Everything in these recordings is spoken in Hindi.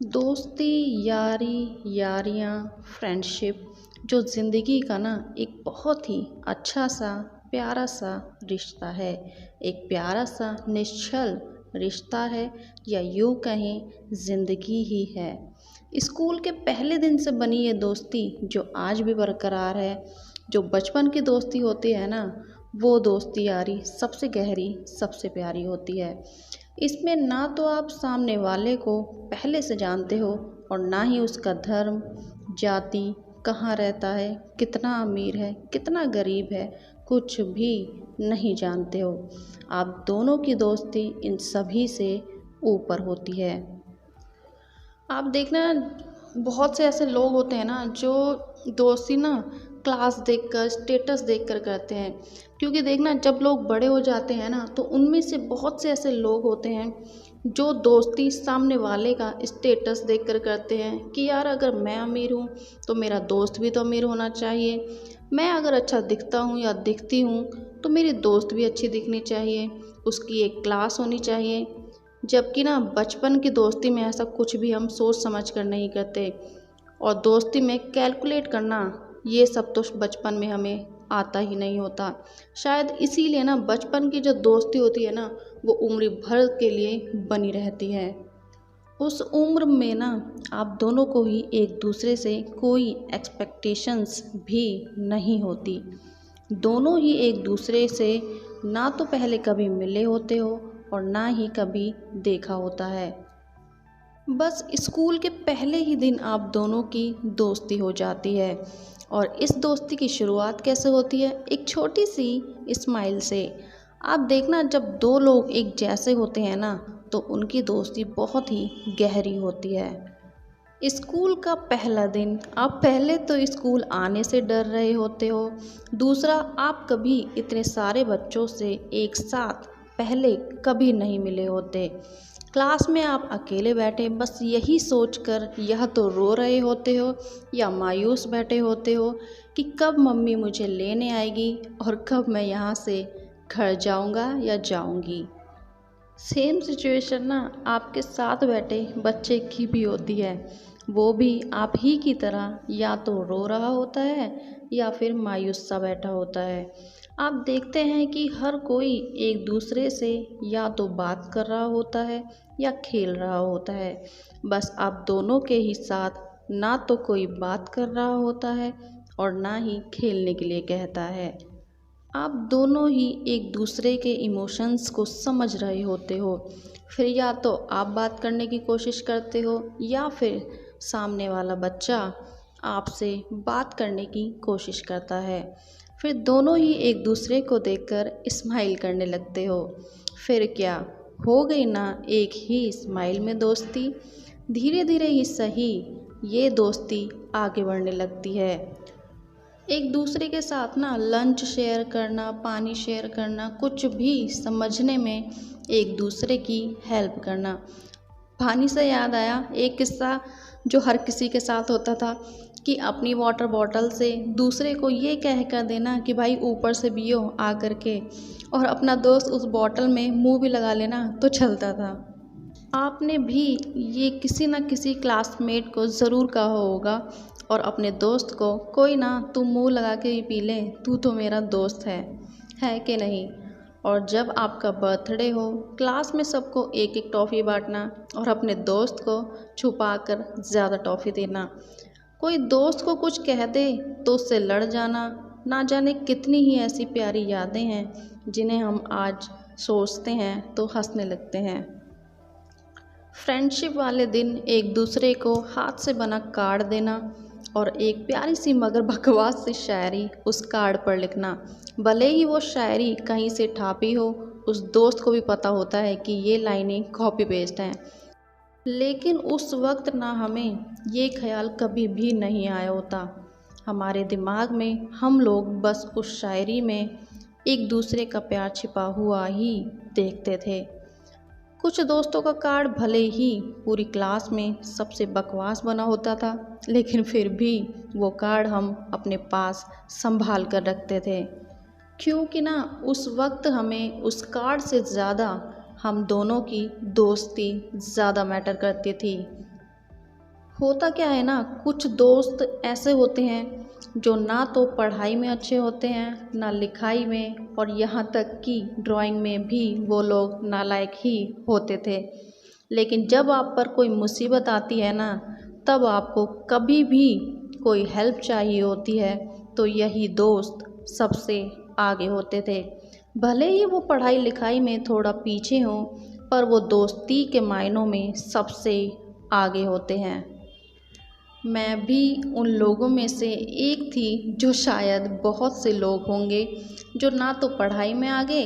दोस्ती, यारी, यारियाँ, फ्रेंडशिप जो ज़िंदगी का ना एक बहुत ही अच्छा सा, प्यारा सा रिश्ता है। एक प्यारा सा निश्चल रिश्ता है या यूँ कहें ज़िंदगी ही है। स्कूल के पहले दिन से बनी ये दोस्ती जो आज भी बरकरार है, जो बचपन की दोस्ती होती है ना, वो दोस्ती यारी सबसे गहरी, सबसे प्यारी होती है। इसमें ना तो आप सामने वाले को पहले से जानते हो और ना ही उसका धर्म, जाति, कहाँ रहता है, कितना अमीर है, कितना गरीब है, कुछ भी नहीं जानते हो। आप दोनों की दोस्ती इन सभी से ऊपर होती है। आप देखना, बहुत से ऐसे लोग होते हैं ना जो दोस्ती ना क्लास देखकर, स्टेटस देखकर करते हैं। क्योंकि देखना, जब लोग बड़े हो जाते हैं ना तो उनमें से बहुत से ऐसे लोग होते हैं जो दोस्ती सामने वाले का स्टेटस देखकर करते हैं कि यार अगर मैं अमीर हूँ तो मेरा दोस्त भी तो अमीर होना चाहिए। मैं अगर अच्छा दिखता हूँ या दिखती हूँ तो मेरी दोस्त भी अच्छी दिखनी चाहिए, उसकी एक क्लास होनी चाहिए। जबकि ना बचपन की दोस्ती में ऐसा कुछ भी हम सोच समझ कर नहीं करते। और दोस्ती में कैलकुलेट करना, ये सब तो बचपन में हमें आता ही नहीं होता। शायद इसीलिए ना बचपन की जो दोस्ती होती है ना, वो उम्र भर के लिए बनी रहती है। उस उम्र में ना आप दोनों को ही एक दूसरे से कोई एक्सपेक्टेशंस भी नहीं होती। दोनों ही एक दूसरे से ना तो पहले कभी मिले होते हो और ना ही कभी देखा होता है। बस स्कूल के पहले ही दिन आप दोनों की दोस्ती हो जाती है। और इस दोस्ती की शुरुआत कैसे होती है? एक छोटी सी स्माइल से। आप देखना, जब दो लोग एक जैसे होते हैं ना तो उनकी दोस्ती बहुत ही गहरी होती है। स्कूल का पहला दिन, आप पहले तो स्कूल आने से डर रहे होते हो। दूसरा, आप कभी इतने सारे बच्चों से एक साथ पहले कभी नहीं मिले होते। क्लास में आप अकेले बैठे बस यही सोचकर या तो रो रहे होते हो या मायूस बैठे होते हो कि कब मम्मी मुझे लेने आएगी और कब मैं यहाँ से घर जाऊँगा या जाऊँगी। सेम सिचुएशन ना आपके साथ बैठे बच्चे की भी होती है। वो भी आप ही की तरह या तो रो रहा होता है या फिर मायूस सा बैठा होता है। आप देखते हैं कि हर कोई एक दूसरे से या तो बात कर रहा होता है या खेल रहा होता है। बस आप दोनों के ही साथ ना तो कोई बात कर रहा होता है और ना ही खेलने के लिए कहता है। आप दोनों ही एक दूसरे के इमोशंस को समझ रहे होते हो। फिर या तो आप बात करने की कोशिश करते हो या फिर सामने वाला बच्चा आपसे बात करने की कोशिश करता है। फिर दोनों ही एक दूसरे को देखकर स्माइल करने लगते हो। फिर क्या, हो गई ना एक ही स्माइल में दोस्ती। धीरे धीरे ही सही, ये दोस्ती आगे बढ़ने लगती है। एक दूसरे के साथ ना लंच शेयर करना, पानी शेयर करना, कुछ भी समझने में एक दूसरे की हेल्प करना। पानी से याद आया एक किस्सा जो हर किसी के साथ होता था कि अपनी वाटर बॉटल से दूसरे को ये कह कर देना कि भाई ऊपर से पियो आ कर के, और अपना दोस्त उस बॉटल में मुंह भी लगा लेना तो चलता था। आपने भी ये किसी न किसी क्लासमेट को ज़रूर कहा होगा और अपने दोस्त को, कोई ना तू मुंह लगा के ही पी ले, तू तो मेरा दोस्त है कि नहीं। और जब आपका बर्थडे हो, क्लास में सबको एक एक टॉफ़ी बांटना और अपने दोस्त को छुपा कर ज़्यादा टॉफ़ी देना। कोई दोस्त को कुछ कह दे तो उससे लड़ जाना। ना जाने कितनी ही ऐसी प्यारी यादें हैं जिन्हें हम आज सोचते हैं तो हंसने लगते हैं। फ्रेंडशिप वाले दिन एक दूसरे को हाथ से बना कार्ड देना और एक प्यारी सी मगर बकवास सी शायरी उस कार्ड पर लिखना। भले ही वो शायरी कहीं से ठापी हो, उस दोस्त को भी पता होता है कि ये लाइनें कॉपी पेस्ट हैं। लेकिन उस वक्त ना हमें ये ख्याल कभी भी नहीं आया होता। हमारे दिमाग में हम लोग बस उस शायरी में एक दूसरे का प्यार छिपा हुआ ही देखते थे। कुछ दोस्तों का कार्ड भले ही पूरी क्लास में सबसे बकवास बना होता था, लेकिन फिर भी वो कार्ड हम अपने पास संभाल कर रखते थे। क्योंकि ना उस वक्त हमें उस कार्ड से ज़्यादा हम दोनों की दोस्ती ज़्यादा मैटर करती थी। होता क्या है ना, कुछ दोस्त ऐसे होते हैं जो ना तो पढ़ाई में अच्छे होते हैं ना लिखाई में, और यहाँ तक कि ड्राइंग में भी वो लोग नालायक ही होते थे। लेकिन जब आप पर कोई मुसीबत आती है ना, तब आपको कभी भी कोई हेल्प चाहिए होती है तो यही दोस्त सबसे आगे होते थे। भले ही वो पढ़ाई लिखाई में थोड़ा पीछे हों, पर वो दोस्ती के मायनों में सबसे आगे होते हैं। मैं भी उन लोगों में से एक थी, जो शायद बहुत से लोग होंगे जो ना तो पढ़ाई में आगे,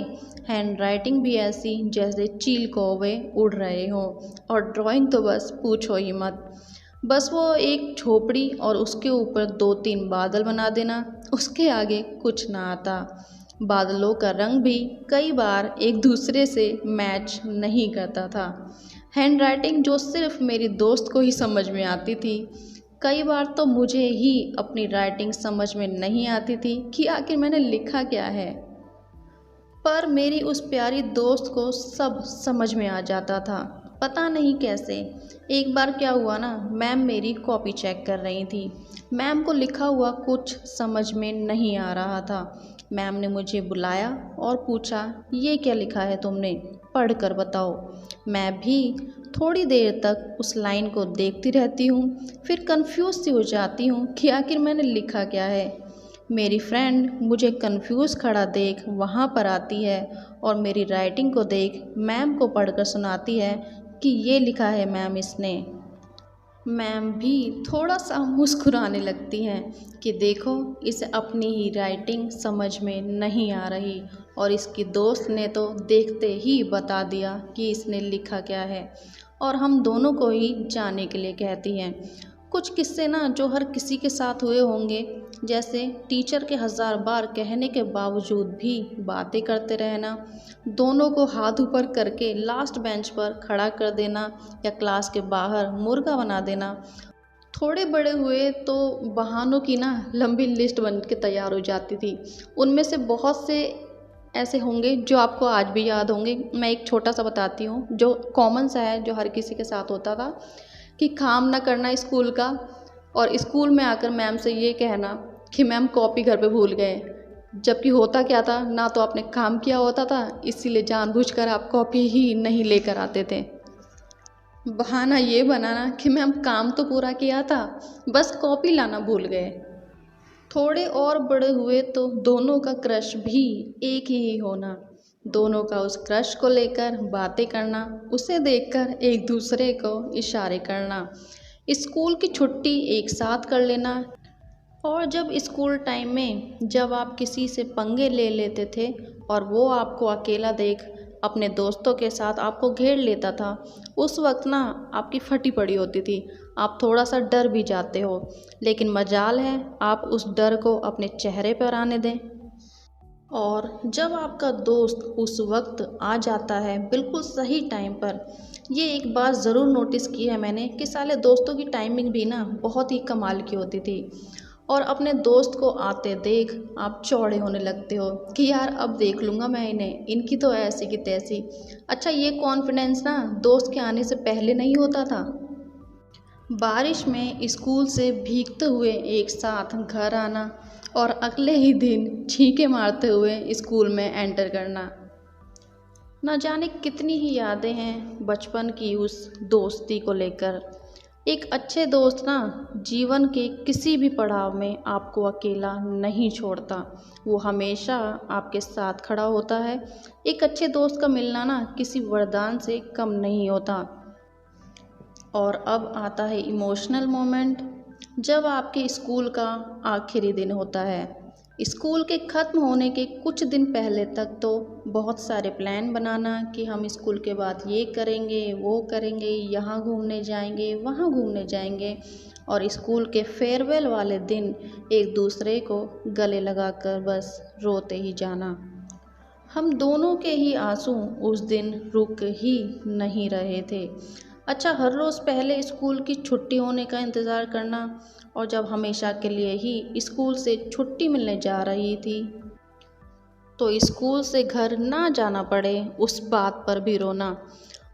हैंडराइटिंग भी ऐसी जैसे चील कौवे उड़ रहे हों, और ड्राइंग तो बस पूछो ही मत। बस वो एक झोपड़ी और उसके ऊपर दो तीन बादल बना देना, उसके आगे कुछ ना आता। बादलों का रंग भी कई बार एक दूसरे से मैच नहीं करता था। हैंडराइटिंग जो सिर्फ मेरी दोस्त को ही समझ में आती थी, कई बार तो मुझे ही अपनी राइटिंग समझ में नहीं आती थी कि आखिर मैंने लिखा क्या है। पर मेरी उस प्यारी दोस्त को सब समझ में आ जाता था, पता नहीं कैसे। एक बार क्या हुआ ना, मैम मेरी कॉपी चेक कर रही थी। मैम को लिखा हुआ कुछ समझ में नहीं आ रहा था। मैम ने मुझे बुलाया और पूछा, ये क्या लिखा है तुमने, पढ़ कर बताओ। मैं भी थोड़ी देर तक उस लाइन को देखती रहती हूँ, फिर कंफ्यूज सी हो जाती हूँ कि आखिर मैंने लिखा क्या है। मेरी फ्रेंड मुझे कंफ्यूज खड़ा देख वहाँ पर आती है और मेरी राइटिंग को देख मैम को पढ़कर सुनाती है कि ये लिखा है मैम इसने। मैम भी थोड़ा सा मुस्कुराने लगती हैं कि देखो, इसे अपनी ही राइटिंग समझ में नहीं आ रही, और इसकी दोस्त ने तो देखते ही बता दिया कि इसने लिखा क्या है, और हम दोनों को ही जाने के लिए कहती हैं। कुछ किस्से ना जो हर किसी के साथ हुए होंगे, जैसे टीचर के 1000 बार कहने के बावजूद भी बातें करते रहना, दोनों को हाथ ऊपर करके लास्ट बेंच पर खड़ा कर देना, या क्लास के बाहर मुर्गा बना देना। थोड़े बड़े हुए तो बहानों की ना लंबी लिस्ट बन के तैयार हो जाती थी। उनमें से बहुत से ऐसे होंगे जो आपको आज भी याद होंगे। मैं एक छोटा सा बताती हूँ जो कॉमन सा है, जो हर किसी के साथ होता था, कि काम ना करना स्कूल का, और स्कूल में आकर मैम से ये कहना कि मैम कॉपी घर पे भूल गए। जबकि होता क्या था, ना तो आपने काम किया होता था, इसीलिए जानबूझकर आप कॉपी ही नहीं लेकर आते थे। बहाना ये बनाना कि मैम काम तो पूरा किया था, बस कॉपी लाना भूल गए। थोड़े और बड़े हुए तो दोनों का क्रश भी एक ही होना, दोनों का उस क्रश को लेकर बातें करना, उसे देखकर एक दूसरे को इशारे करना, स्कूल की छुट्टी एक साथ कर लेना। और जब स्कूल टाइम में जब आप किसी से पंगे ले लेते थे और वो आपको अकेला देख अपने दोस्तों के साथ आपको घेर लेता था, उस वक्त ना आपकी फटी पड़ी होती थी, आप थोड़ा सा डर भी जाते हो, लेकिन मजाल है आप उस डर को अपने चेहरे पर आने दें। और जब आपका दोस्त उस वक्त आ जाता है बिल्कुल सही टाइम पर, ये एक बात ज़रूर नोटिस की है मैंने कि साले दोस्तों की टाइमिंग भी ना बहुत ही कमाल की होती थी। और अपने दोस्त को आते देख आप चौड़े होने लगते हो कि यार अब देख लूँगा मैं इन्हें, इनकी तो ऐसी की तैसी। अच्छा, ये कॉन्फिडेंस ना दोस्त के आने से पहले नहीं होता था। बारिश में स्कूल से भीगते हुए एक साथ घर आना, और अगले ही दिन छींके मारते हुए स्कूल में एंटर करना। न जाने कितनी ही यादें हैं बचपन की उस दोस्ती को लेकर। एक अच्छे दोस्त ना जीवन के किसी भी पड़ाव में आपको अकेला नहीं छोड़ता, वो हमेशा आपके साथ खड़ा होता है। एक अच्छे दोस्त का मिलना ना किसी वरदान से कम नहीं होता। और अब आता है इमोशनल मोमेंट, जब आपके स्कूल का आखिरी दिन होता है। स्कूल के ख़त्म होने के कुछ दिन पहले तक तो बहुत सारे प्लान बनाना कि हम स्कूल के बाद ये करेंगे, वो करेंगे, यहाँ घूमने जाएंगे, वहाँ घूमने जाएंगे, और स्कूल के फेयरवेल वाले दिन एक दूसरे को गले लगाकर बस रोते ही जाना। हम दोनों के ही आंसू उस दिन रुक ही नहीं रहे थे। अच्छा, हर रोज़ पहले स्कूल की छुट्टी होने का इंतज़ार करना, और जब हमेशा के लिए ही स्कूल से छुट्टी मिलने जा रही थी तो स्कूल से घर ना जाना पड़े उस बात पर भी रोना।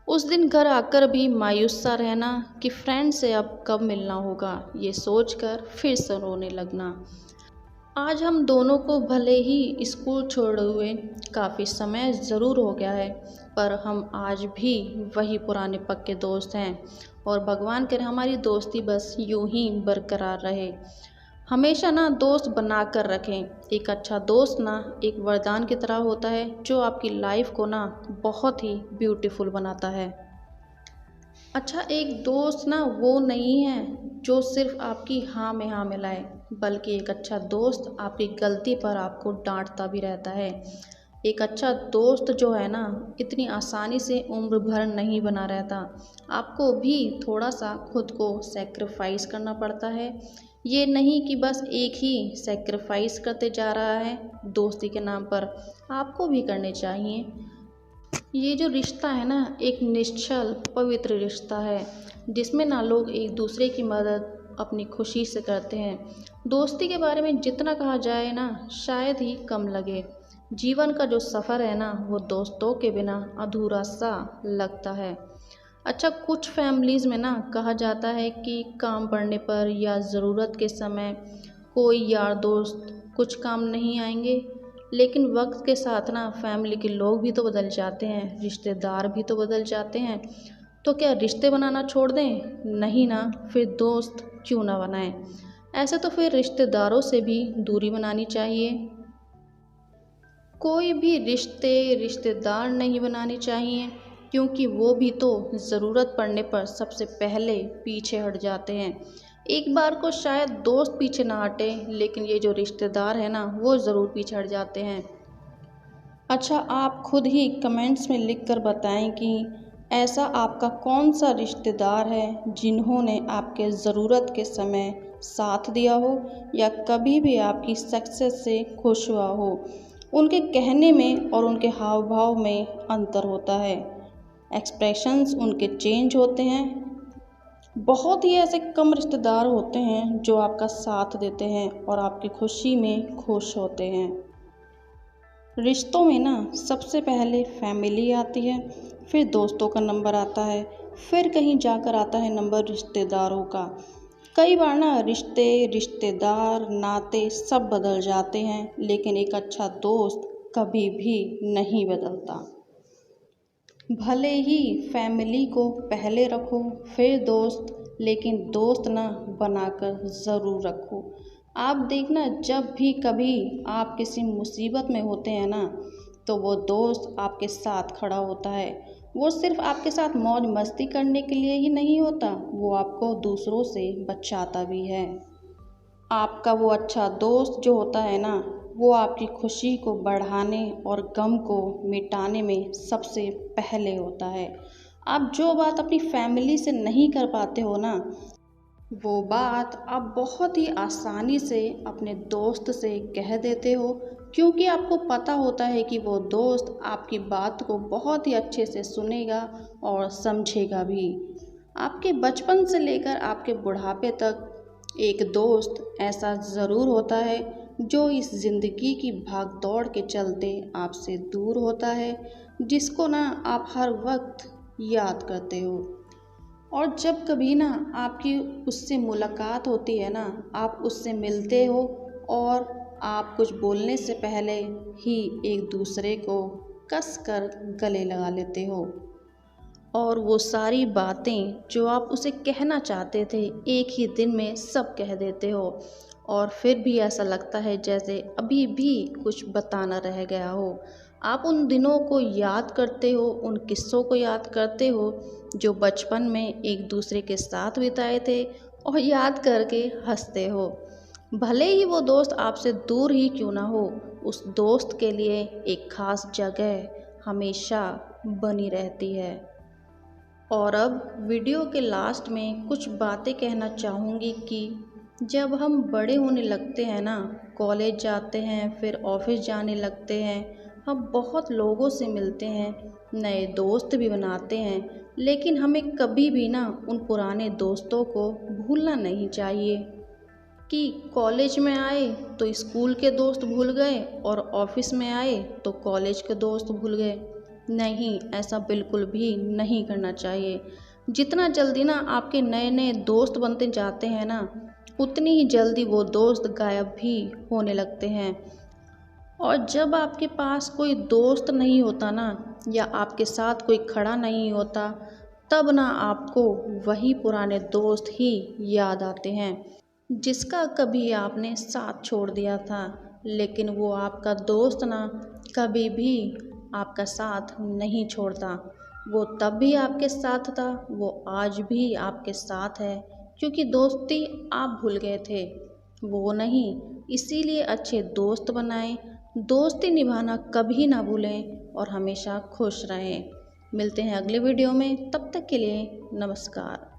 उस दिन घर आकर भी मायूस सा रहना कि फ्रेंड से अब कब मिलना होगा, ये सोचकर फिर से रोने लगना। आज हम दोनों को भले ही स्कूल छोड़े हुए काफ़ी समय ज़रूर हो गया है, पर हम आज भी वही पुराने पक्के दोस्त हैं और भगवान करे हमारी दोस्ती बस यूं ही बरकरार रहे। हमेशा ना दोस्त बना कर रखें। एक अच्छा दोस्त ना एक वरदान की तरह होता है जो आपकी लाइफ को ना बहुत ही ब्यूटीफुल बनाता है। अच्छा, एक दोस्त ना वो नहीं है जो सिर्फ आपकी हाँ में हाँ मिलाए, बल्कि एक अच्छा दोस्त आपकी गलती पर आपको डांटता भी रहता है। एक अच्छा दोस्त जो है ना इतनी आसानी से उम्र भर नहीं बना रहता। आपको भी थोड़ा सा खुद को सेक्रीफाइस करना पड़ता है। ये नहीं कि बस एक ही सेक्रीफाइस करते जा रहा है दोस्ती के नाम पर, आपको भी करने चाहिए। ये जो रिश्ता है ना एक निश्चल पवित्र रिश्ता है जिसमें ना लोग एक दूसरे की मदद अपनी खुशी से करते हैं। दोस्ती के बारे में जितना कहा जाए ना शायद ही कम लगे। जीवन का जो सफ़र है ना वो दोस्तों के बिना अधूरा सा लगता है। अच्छा, कुछ फैमिलीज़ में ना कहा जाता है कि काम पड़ने पर या ज़रूरत के समय कोई यार दोस्त कुछ काम नहीं आएंगे। लेकिन वक्त के साथ ना फैमिली के लोग भी तो बदल जाते हैं, रिश्तेदार भी तो बदल जाते हैं। तो क्या रिश्ते बनाना छोड़ दें? नहीं ना, फिर दोस्त क्यों ना बनाएं। ऐसे तो फिर रिश्तेदारों से भी दूरी बनानी चाहिए। कोई भी रिश्तेदार नहीं बनाने चाहिए, क्योंकि वो भी तो ज़रूरत पड़ने पर सबसे पहले पीछे हट जाते हैं। एक बार को शायद दोस्त पीछे ना हटे, लेकिन ये जो रिश्तेदार है ना वो ज़रूर पीछे हट जाते हैं। अच्छा, आप खुद ही कमेंट्स में लिख कर बताएं कि ऐसा आपका कौन सा रिश्तेदार है जिन्होंने आपके ज़रूरत के समय साथ दिया हो या कभी भी आपकी सक्सेस से खुश हुआ हो। उनके कहने में और उनके हाव भाव में अंतर होता है, एक्सप्रेशंस उनके चेंज होते हैं। बहुत ही ऐसे कम रिश्तेदार होते हैं जो आपका साथ देते हैं और आपकी खुशी में खुश होते हैं। रिश्तों में ना सबसे पहले फैमिली आती है, फिर दोस्तों का नंबर आता है, फिर कहीं जाकर आता है नंबर रिश्तेदारों का। कई बार ना रिश्तेदार नाते सब बदल जाते हैं, लेकिन एक अच्छा दोस्त कभी भी नहीं बदलता। भले ही फैमिली को पहले रखो फिर दोस्त, लेकिन दोस्त ना बनाकर ज़रूर रखो। आप देखना, जब भी कभी आप किसी मुसीबत में होते हैं ना तो वो दोस्त आपके साथ खड़ा होता है। वो सिर्फ आपके साथ मौज मस्ती करने के लिए ही नहीं होता, वो आपको दूसरों से बचाता भी है। आपका वो अच्छा दोस्त जो होता है ना वो आपकी खुशी को बढ़ाने और गम को मिटाने में सबसे पहले होता है। आप जो बात अपनी फैमिली से नहीं कर पाते हो ना, वो बात आप बहुत ही आसानी से अपने दोस्त से कह देते हो, क्योंकि आपको पता होता है कि वो दोस्त आपकी बात को बहुत ही अच्छे से सुनेगा और समझेगा भी। आपके बचपन से लेकर आपके बुढ़ापे तक एक दोस्त ऐसा ज़रूर होता है जो इस ज़िंदगी की भाग दौड़ के चलते आपसे दूर होता है, जिसको ना आप हर वक्त याद करते हो। और जब कभी ना आपकी उससे मुलाकात होती है ना, आप उससे मिलते हो और आप कुछ बोलने से पहले ही एक दूसरे को कस कर गले लगा लेते हो और वो सारी बातें जो आप उसे कहना चाहते थे एक ही दिन में सब कह देते हो। और फिर भी ऐसा लगता है जैसे अभी भी कुछ बताना रह गया हो। आप उन दिनों को याद करते हो, उन किस्सों को याद करते हो जो बचपन में एक दूसरे के साथ बिताए थे और याद करके हंसते हो। भले ही वो दोस्त आपसे दूर ही क्यों ना हो, उस दोस्त के लिए एक खास जगह हमेशा बनी रहती है। और अब वीडियो के लास्ट में कुछ बातें कहना चाहूँगी कि जब हम बड़े होने लगते हैं ना, कॉलेज जाते हैं, फिर ऑफिस जाने लगते हैं, हम बहुत लोगों से मिलते हैं, नए दोस्त भी बनाते हैं, लेकिन हमें कभी भी ना उन पुराने दोस्तों को भूलना नहीं चाहिए कि कॉलेज में आए तो स्कूल के दोस्त भूल गए और ऑफिस में आए तो कॉलेज के दोस्त भूल गए। नहीं, ऐसा बिल्कुल भी नहीं करना चाहिए। जितना जल्दी ना आपके नए नए दोस्त बनते जाते हैं ना, उतनी ही जल्दी वो दोस्त गायब भी होने लगते हैं। और जब आपके पास कोई दोस्त नहीं होता ना, या आपके साथ कोई खड़ा नहीं होता, तब ना आपको वही पुराने दोस्त ही याद आते हैं जिसका कभी आपने साथ छोड़ दिया था। लेकिन वो आपका दोस्त ना कभी भी आपका साथ नहीं छोड़ता। वो तब भी आपके साथ था, वो आज भी आपके साथ है, क्योंकि दोस्ती आप भूल गए थे, वो नहीं। इसीलिए अच्छे दोस्त बनाएं, दोस्ती निभाना कभी ना भूलें और हमेशा खुश रहें। मिलते हैं अगले वीडियो में, तब तक के लिए नमस्कार।